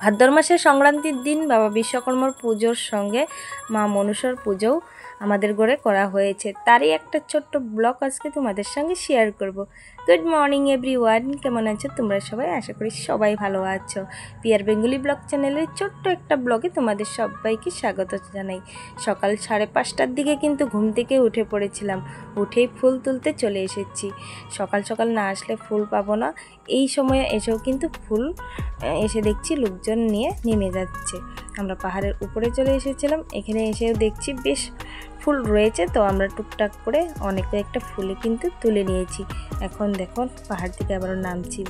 ভাদ্র মাসের সংক্রান্তির দিন বাবা বিশ্বকর্মার পুজোর সঙ্গে মা মনসার পুজোও আমাদের ঘরে করা হয়েছে। তারই একটা ছোট্ট ব্লগ আজকে তোমাদের সঙ্গে শেয়ার করব। গুড মর্নিং এভরিওয়ান, কেমন আছো তোমরা সবাই? আশা করি সবাই ভালো আছো। পিয়ার বেঙ্গলি ব্লগ চ্যানেলের ছোট্ট একটা ব্লগে তোমাদের সবাইকে স্বাগত জানাই। সকাল 5:30টার দিকে কিন্তু ঘুম থেকে উঠে পড়েছিলাম, উঠেই ফুল তুলতে চলে এসেছি। সকাল সকাল না আসলে ফুল পাবো না। এই সময়ে এসেও কিন্তু ফুল এসে দেখছি লোকজন নিয়ে নেমে যাচ্ছে। আমরা পাহাড়ের উপরে চলে এসেছিলাম, এখানে এসেও দেখছি বেশ ফুল রয়েছে, তো আমরা টুকটাক করে অনেক কয়েকটা ফুলে কিন্তু তুলে নিয়েছি। এখন দেখো পাহাড় থেকে আবারও নামছি।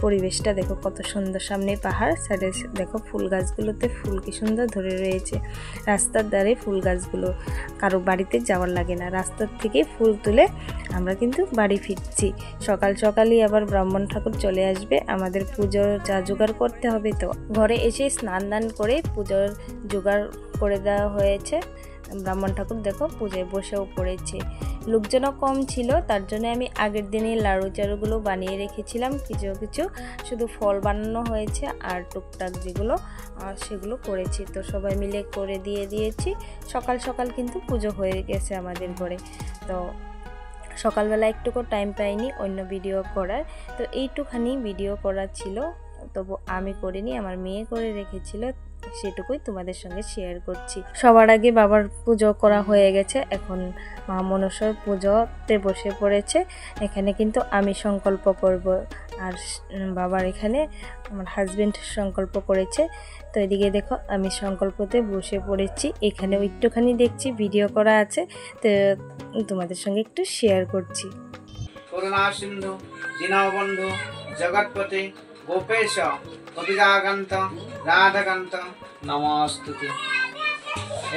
পরিবেশটা দেখো কত সুন্দর, সামনে পাহাড়, সাইডে দেখো ফুল গাছগুলোতে ফুল কি সুন্দর ধরে রয়েছে। রাস্তার ধারে ফুল গাছগুলো, কারো বাড়িতে যাওয়ার লাগে না, রাস্তার থেকে ফুল তুলে আমরা কিন্তু বাড়ি ফিরছি। সকাল সকালই আবার ব্রাহ্মণ ঠাকুর চলে আসবে, আমাদের পুজোর যা জোগাড় করতে হবে। তো ঘরে এসে স্নান দান করে পুজোর জোগাড় করে দেওয়া হয়েছে। ব্রাহ্মণ ঠাকুর দেখো পুজোয় বসেও পড়েছে। লোকজনও কম ছিল, তার জন্য আমি আগের দিনে লাড়ু চাড়ুগুলো বানিয়ে রেখেছিলাম। কিছু কিছু শুধু ফল বানানো হয়েছে, আর টুকটাক যেগুলো সেগুলো করেছি। তো সবাই মিলে করে দিয়েছি। সকাল সকাল কিন্তু পুজো হয়ে গেছে আমাদের ঘরে। তো সকালবেলা একটুকু টাইম পাইনি অন্য ভিডিও করার, তো এইটুখানি ভিডিও করা ছিল, তবু আমি করিনি, আমার মেয়ে করে রেখেছিল, সেটুকুই তোমাদের সঙ্গে শেয়ার করছি। সবার আগে বাবার পুজো করা হয়ে গেছে, এখন মা মনসার পুজোতে বসে পড়েছে। এখানে কিন্তু আমি সংকল্প করব, আর বাবার এখানে আমার হাজবেন্ড সংকল্প করেছে। তো এদিকে দেখো আমি সংকল্পতে বসে পড়েছি। এখানেও একটুখানি দেখছি ভিডিও করা আছে, তো তোমাদের সঙ্গে একটু শেয়ার করছি। করুণা সিন্ধু দীনবন্ধু জগৎপতি গোপেশ কবিরাকান্ত রাধাকান্ত নমস্তুতে।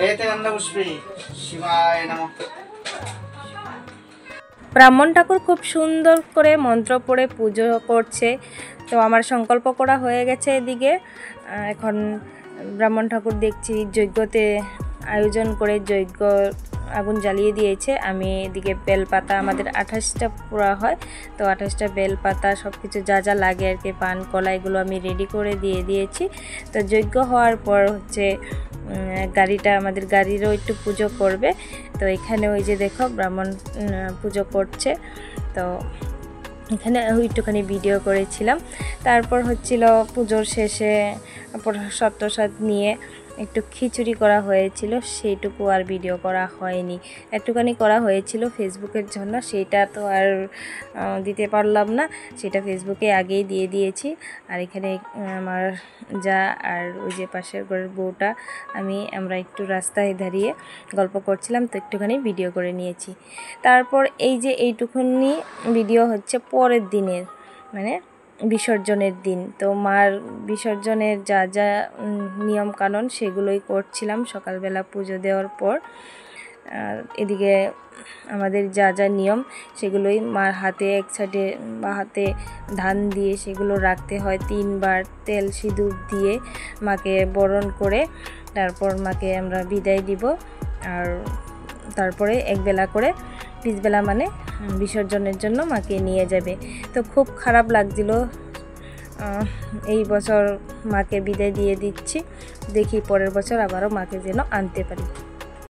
এতে গন্ধপুষ্পে শিবায় নমঃ। ব্রাহ্মণ ঠাকুর খুব সুন্দর করে মন্ত্র পড়ে পুজো করছে। তো আমার সংকল্প করা হয়ে গেছে এদিকে। এখন ব্রাহ্মণ ঠাকুর দেখছি যজ্ঞতে আয়োজন করে যজ্ঞ আগুন জ্বালিয়ে দিয়েছে। আমি এদিকে বেলপাতা, আমাদের 28টা পোড়া হয়, তো 28টা বেলপাতা সব কিছু যা যা লাগে আর কি, পান কলা, এগুলো আমি রেডি করে দিয়েছি। তো যজ্ঞ হওয়ার পর হচ্ছে গাড়িটা, আমাদের গাড়িরও একটু পুজো করবে। তো এখানে ওই যে দেখো ব্রাহ্মণ পুজো করছে, তো এখানে একটুখানি ভিডিও করেছিলাম। তারপর হচ্ছিল পুজোর শেষে প্রসাদ নিয়ে একটু খিচুড়ি করা হয়েছিল, সেইটুকু আর ভিডিও করা হয়নি। একটুখানি করা হয়েছিল ফেসবুকের জন্য, সেইটা তো আর দিতে পারলাম না, সেটা ফেসবুকে আগেই দিয়ে দিয়েছি। আর এখানে আমার যা আর ওই যে পাশের ঘরের বউটা, আমরা একটু রাস্তায় দাঁড়িয়ে গল্প করছিলাম, তো একটুখানি ভিডিও করে নিয়েছি। তারপর এই যে এইটুকুনি ভিডিও হচ্ছে পরের দিনের, মানে বিসর্জনের দিন। তো মার বিসর্জনের যা যা নিয়ম কানুন সেগুলোই করছিলাম সকালবেলা পুজো দেওয়ার পর। এদিকে আমাদের যা যা নিয়ম সেগুলোই মার হাতে, এক সাইডে বা হাতে ধান দিয়ে সেগুলো রাখতে হয় 3 বার, তেল সিঁদুর দিয়ে মাকে বরণ করে তারপর মাকে আমরা বিদায় দিব। আর তারপরে একবেলা করে, পিছবেলা মানে বিসর্জনের জন্য মাকে নিয়ে যাবে। তো খুব খারাপ লাগছিল, এই বছর মাকে বিদায় দিয়ে দিচ্ছি, দেখি পরের বছর আবারও মাকে যেন আনতে পারি।